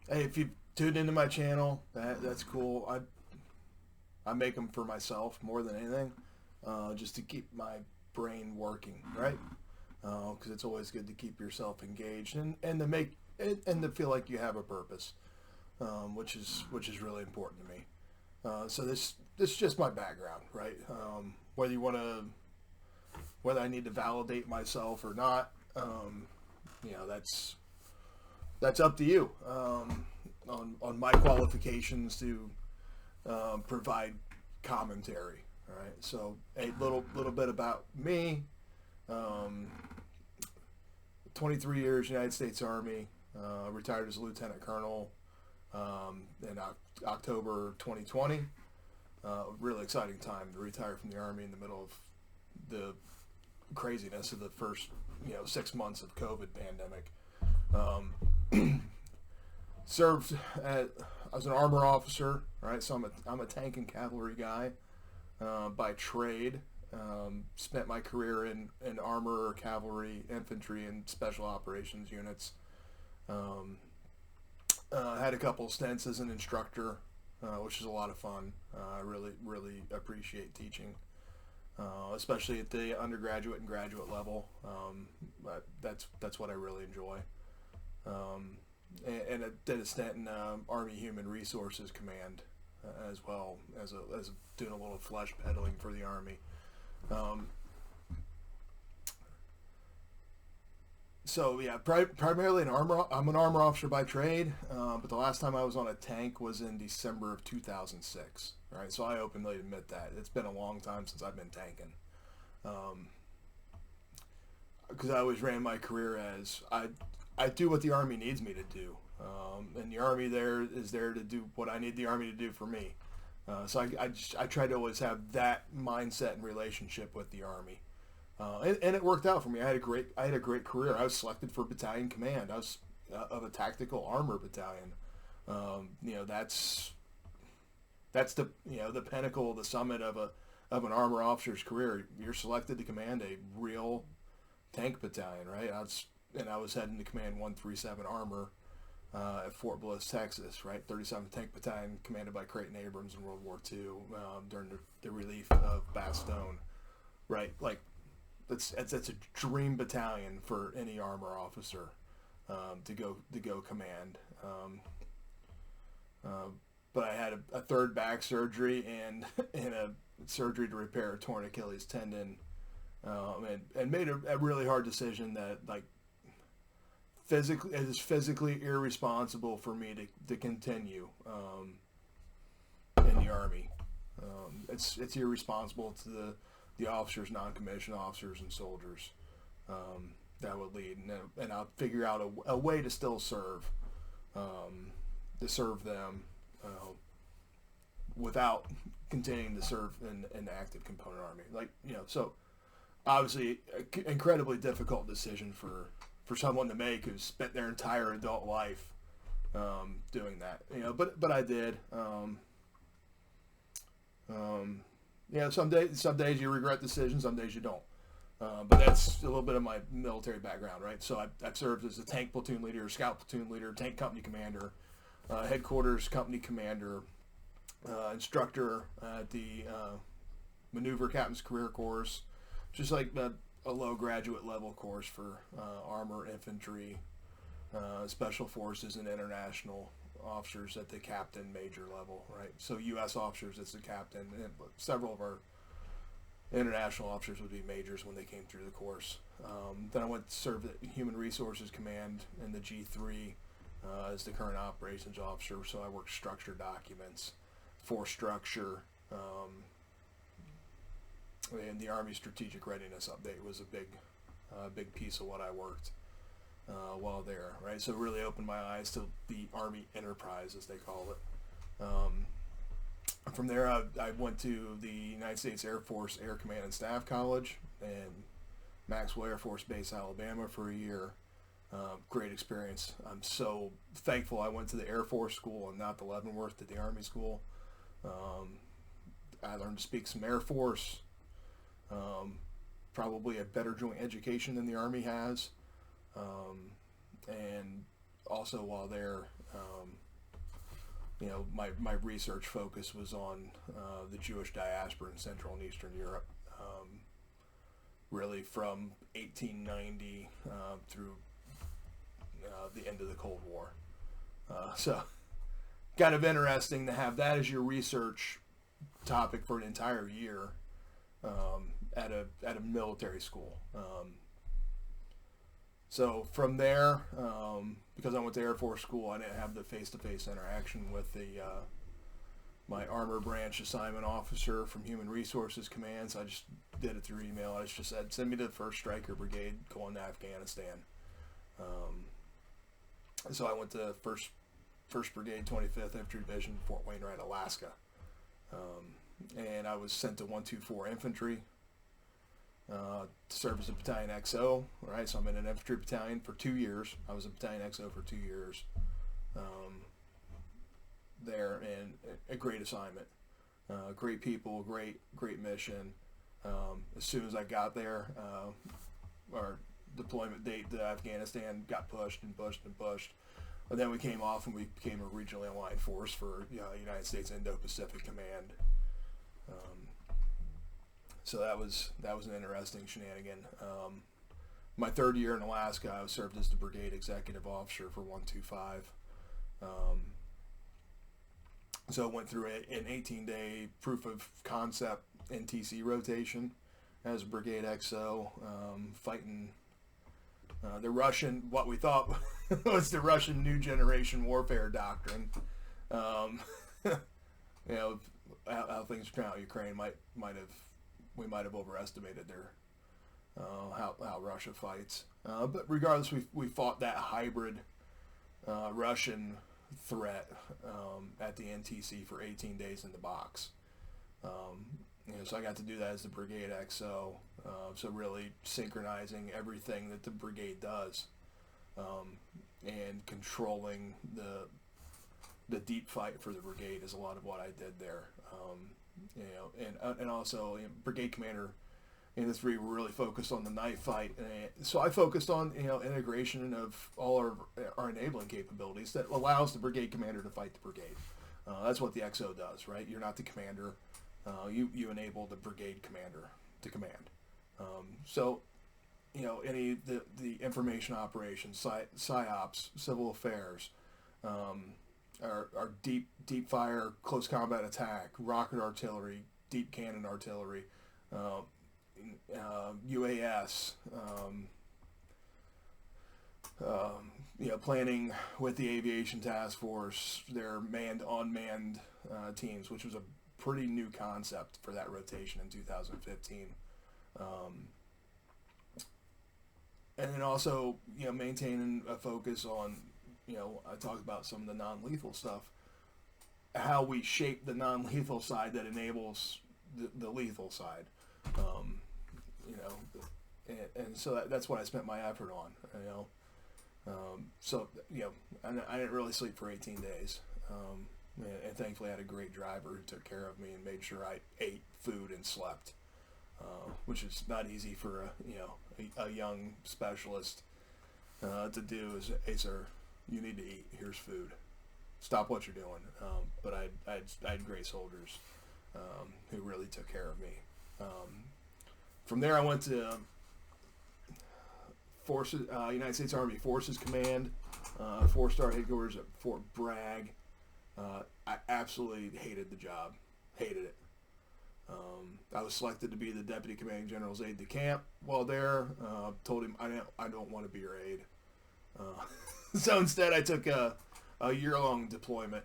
Hey, if you tuned into my channel, that's cool. I make them for myself more than anything, just to keep my brain working, right? Because it's always good to keep yourself engaged and to make and to feel like you have a purpose, which is really important to me. So this is just my background, right? Whether you want to whether I need to validate myself or not, that's up to you. On my qualifications to provide commentary. All right, so a little bit about me. Um, 23 years United States Army. Retired as a lieutenant colonel in October 2020. Really exciting time to retire from the Army in the middle of the craziness of the first 6 months of COVID pandemic. Served at I was an armor officer, right? So I'm a tank and cavalry guy by trade. Spent my career in armor, cavalry, infantry, and special operations units. Um, had a couple stints as an instructor, which is a lot of fun. I really appreciate teaching, especially at the undergraduate and graduate level. But that's what I really enjoy. Um, and I did a stint in Army Human Resources Command as well as doing a little flesh peddling for the Army. Um, so yeah, primarily an armor. I'm an armor officer by trade, but the last time I was on a tank was in December of 2006. Right, so I openly admit that it's been a long time since I've been tanking. Um, because I always ran my career as I do what the Army needs me to do, and the Army there is there to do what I need the Army to do for me. So I try to always have that mindset and relationship with the Army, and it worked out for me. I had a great career. I was selected for battalion command. I was of a tactical armor battalion. That's the pinnacle, the summit of an armor officer's career. You're selected to command a real tank battalion, right? I was heading to command 137 Armor at Fort Bliss, Texas, right? 37th Tank Battalion, commanded by Creighton Abrams in World War II during the relief of Bastogne, right? Like that's a dream battalion for any armor officer to go command. Uh, but I had a third back surgery and a surgery to repair a torn Achilles tendon, and made a really hard decision that like physically it is physically irresponsible for me to continue in the Army. It's irresponsible to the officers, non-commissioned officers, and soldiers that would lead, and I'll figure out a way to still um, serve them without continuing to serve in the active component army. So obviously, incredibly difficult decision for someone to make who's spent their entire adult life doing that. But I did. Some days you regret decisions, some days you don't. But that's a little bit of my military background, right? So I've served as a tank platoon leader, scout platoon leader, tank company commander, headquarters company commander, instructor at the maneuver captain's career course, just like a low graduate level course for armor, infantry, special forces, and international officers at the captain major level, right? So U.S. officers, it's the captain, and several of our international officers would be majors when they came through the course. Then I went to serve at Human Resources Command in the G3 as the current operations officer. So I worked structure documents, force structure, and the Army Strategic Readiness Update was a big piece of what I worked while there, right? So it really opened my eyes to the Army enterprise, as they call it. From there, I went to the United States Air Force Air Command and Staff College in Maxwell Air Force Base, Alabama, for a year. Great experience. I'm so thankful I went to the Air Force school and not the Leavenworth at the Army school. I learned to speak some Air Force. Probably a better joint education than the Army has, and also while there, my research focus was on the Jewish diaspora in Central and Eastern Europe, really from 1890 through the end of the Cold War. So kind of interesting to have that as your research topic for an entire year at a military school. So from there, because I went to Air Force School, I didn't have the face-to-face interaction with my armor branch assignment officer from Human Resources Command. So I just did it through email. I just said, send me to the 1st Stryker Brigade going to Afghanistan. So I went to 1st Brigade, 25th Infantry Division, Fort Wainwright, Alaska. And I was sent to 124 Infantry to serve as a Battalion XO, right? So I'm in an infantry battalion for 2 years. I was a Battalion XO for 2 years there, and a great assignment. Great people, great mission. As soon as I got there, our deployment date to Afghanistan got pushed and pushed and pushed. But then we came off and we became a regionally aligned force for United States Indo-Pacific Command. So that was an interesting shenanigan. My 3rd year in Alaska, I served as the brigade executive officer for 125. So I went through an 18-day proof of concept NTC rotation as a brigade XO, fighting the Russian, what we thought was the Russian new generation warfare doctrine. How things turn out in Ukraine we might have overestimated their how Russia fights. But regardless, we fought that hybrid Russian threat at the NTC for 18 days in the box. So I got to do that as the brigade XO. So really synchronizing everything that the brigade does, and controlling the deep fight for the brigade is a lot of what I did there. And also brigade commander in the 3 were really focused on the knife fight, and so I focused on integration of all our enabling capabilities that allows the brigade commander to fight the brigade. That's what the XO does, right? You're not the commander. You enable the brigade commander to command. So the information operations, PSYOPs, civil affairs, our deep fire, close combat attack, rocket artillery, deep cannon artillery, UAS, planning with the aviation task force, their manned-unmanned teams, which was a pretty new concept for that rotation in 2015. And then also, maintaining a focus on, I talked about some of the non-lethal stuff, how we shape the non-lethal side that enables the lethal side. And so that's what I spent my effort on, I didn't really sleep for 18 days. And thankfully I had a great driver who took care of me and made sure I ate food and slept, which is not easy for a young specialist to do. Is, hey sir, you need to eat, here's food, stop what you're doing. But I had great soldiers who really took care of me. From there I went to Forces, United States Army Forces Command, 4-star headquarters at Fort Bragg. I absolutely hated the job, hated it. I was selected to be the Deputy Commanding General's aide de camp while there. Told him I don't want to be your aide. So instead I took a year-long deployment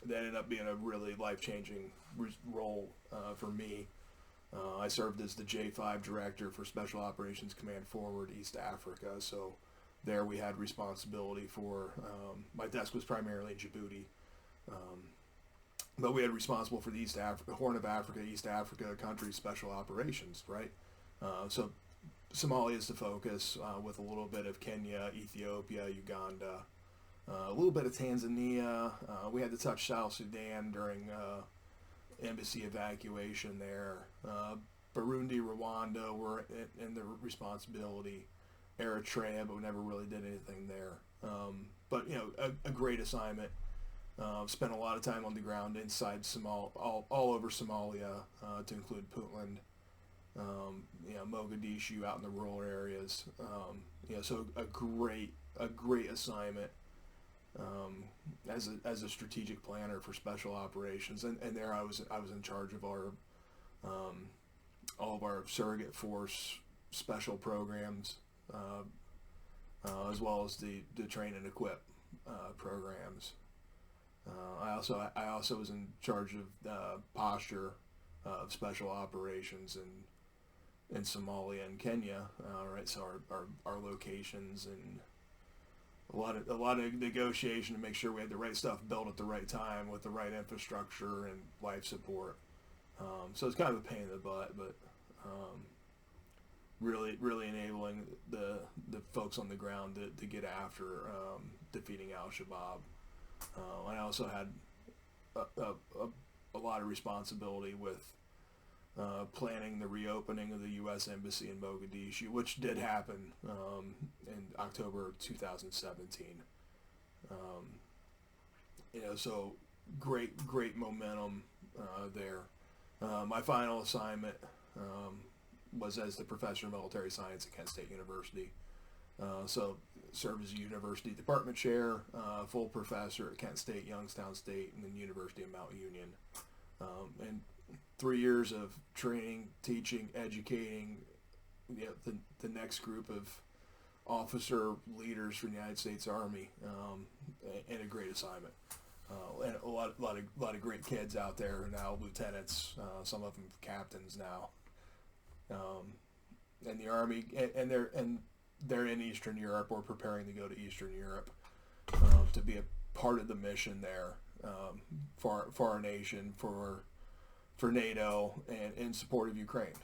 that ended up being a really life-changing role for me. I served as the J5 Director for Special Operations Command Forward East Africa. So there we had responsibility for, my desk was primarily in Djibouti, but we had responsible for the Horn of Africa, East Africa countries special operations, right? So Somalia is the focus, with a little bit of Kenya, Ethiopia, Uganda, a little bit of Tanzania. We had to touch South Sudan during embassy evacuation there. Burundi, Rwanda were in the responsibility. Eritrea, but we never really did anything there. But a great assignment. Spent a lot of time on the ground inside all over Somalia, to include Puntland, Mogadishu, out in the rural areas. So a great assignment, as a strategic planner for special operations, and there I was in charge of our all of our surrogate force special programs, as well as the train and equip programs. I also was in charge of posture of special operations in Somalia and Kenya, right? So our locations, and a lot of negotiation to make sure we had the right stuff built at the right time with the right infrastructure and life support. So it's kind of a pain in the butt, but really enabling the folks on the ground to get after defeating Al-Shabaab. I also had a lot of responsibility with planning the reopening of the U.S. Embassy in Mogadishu, which did happen in October 2017. So great momentum there. My final assignment was as the professor of military science at Kent State University. So served as a university department chair, full professor at Kent State, Youngstown State, and then University of Mount Union. And 3 years of training, teaching, educating the next group of officer leaders for the United States Army, and a great assignment. And a lot of great kids out there who are now lieutenants, some of them captains now. And the Army, and they're in Eastern Europe, or preparing to go to Eastern Europe, to be a part of the mission there, for our nation, for NATO, and in support of Ukraine.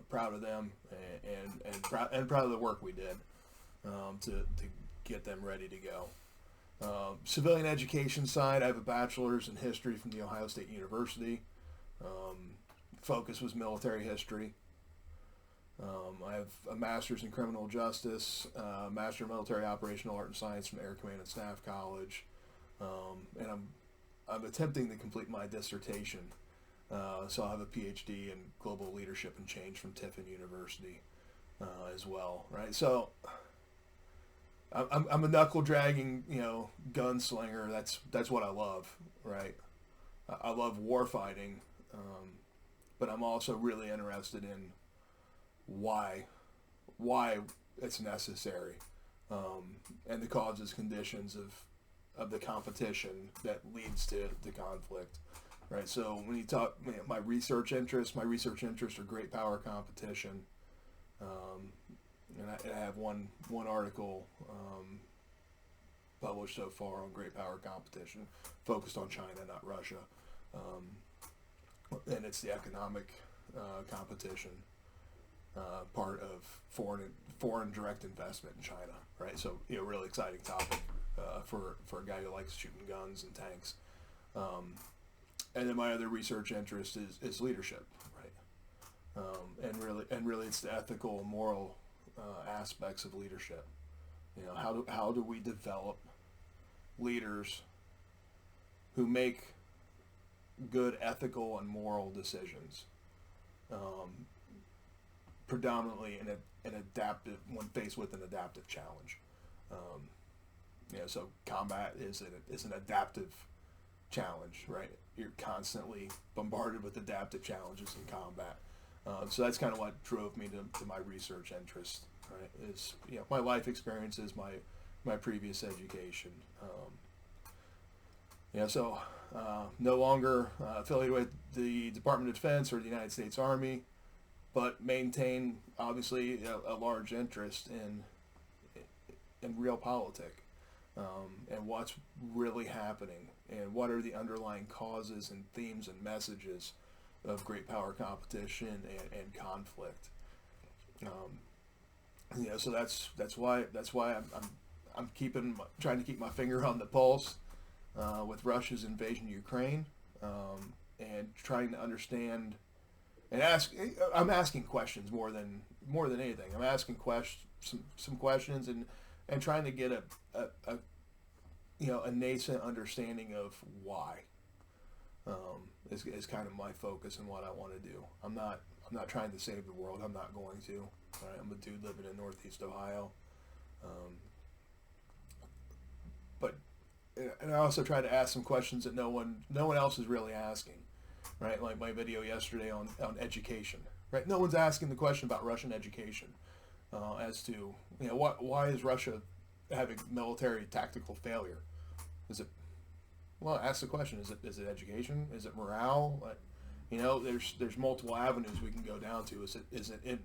Proud of them, and proud of the work we did to get them ready to go. Civilian education side, I have a bachelor's in history from the Ohio State University. Focus was military history. I have a master's in criminal justice, master in military operational art and science from Air Command and Staff College, and I'm attempting to complete my dissertation. So I'll have a PhD in global leadership and change from Tiffin University as well, right? So I'm a knuckle dragging, gunslinger. That's what I love, right? I love war fighting, but I'm also really interested in why it's necessary, and the causes, conditions of the competition that leads to the conflict, right? So when you talk, my research interests are great power competition, and I have one article published so far on great power competition, focused on China, not Russia, and it's the economic competition part of foreign direct investment in China, right? So really exciting topic for a guy who likes shooting guns and tanks. And then my other research interest is leadership, right? And really it's the ethical and moral aspects of leadership. How do we develop leaders who make good ethical and moral decisions, predominantly an adaptive, when faced with an adaptive challenge. So combat is an adaptive challenge, right? You're constantly bombarded with adaptive challenges in combat. So that's kind of what drove me to my research interest, right? Is my life experiences, my previous education. So no longer affiliated with the Department of Defense or the United States Army, but maintain obviously a large interest in real politic, and what's really happening, and what are the underlying causes and themes and messages of great power competition and conflict. So that's why I'm trying to keep my finger on the pulse with Russia's invasion of Ukraine, and trying to understand and I'm asking questions more than anything. I'm asking some questions and trying to get a a nascent understanding of why is kind of my focus and what I want to do. I'm not trying to save the world. I'm not going to. Right? I'm a dude living in Northeast Ohio, but and I also try to ask some questions that no one else is really asking. Right, like my video yesterday on education. Right, no one's asking the question about Russian education as to why is Russia having military tactical failure? Is it ask the question. Is it education? Is it morale? Like, there's multiple avenues we can go down to. Is it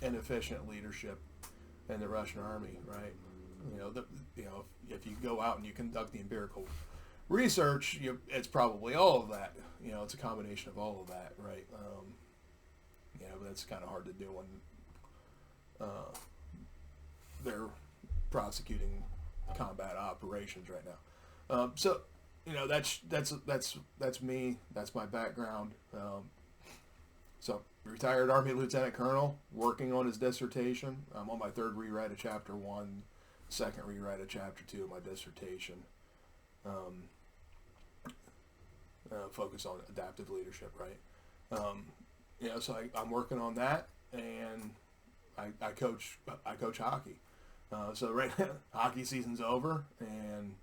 inefficient leadership in the Russian army? Right. If you go out and you conduct the empirical research, it's probably all of that. It's a combination of all of that, right? But that's kind of hard to do when they're prosecuting combat operations right now. So that's me. That's my background. So retired Army Lieutenant Colonel, working on his dissertation. I'm on my third rewrite of Chapter 1, second rewrite of Chapter 2 of my dissertation. Focus on adaptive leadership, right? So I'm working on that, and I coach hockey. So right now, hockey season's over, and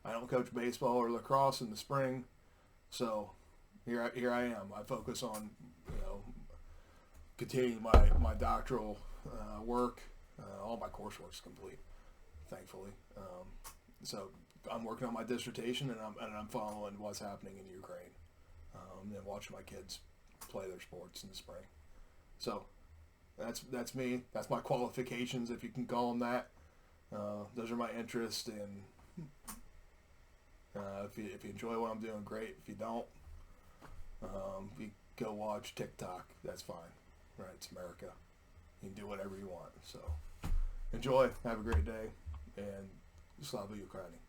I don't coach baseball or lacrosse in the spring. So here I am. I focus on continuing my doctoral work. All my coursework's complete, thankfully. So I'm working on my dissertation, and I'm following what's happening in Ukraine, and watching my kids play their sports in the spring. So that's me. That's my qualifications, if you can call them that. Those are my interests, and if you enjoy what I'm doing, great. If you don't, if you go watch TikTok, that's fine. Right? It's America. You can do whatever you want. So enjoy. Have a great day, and Slava Ukraini.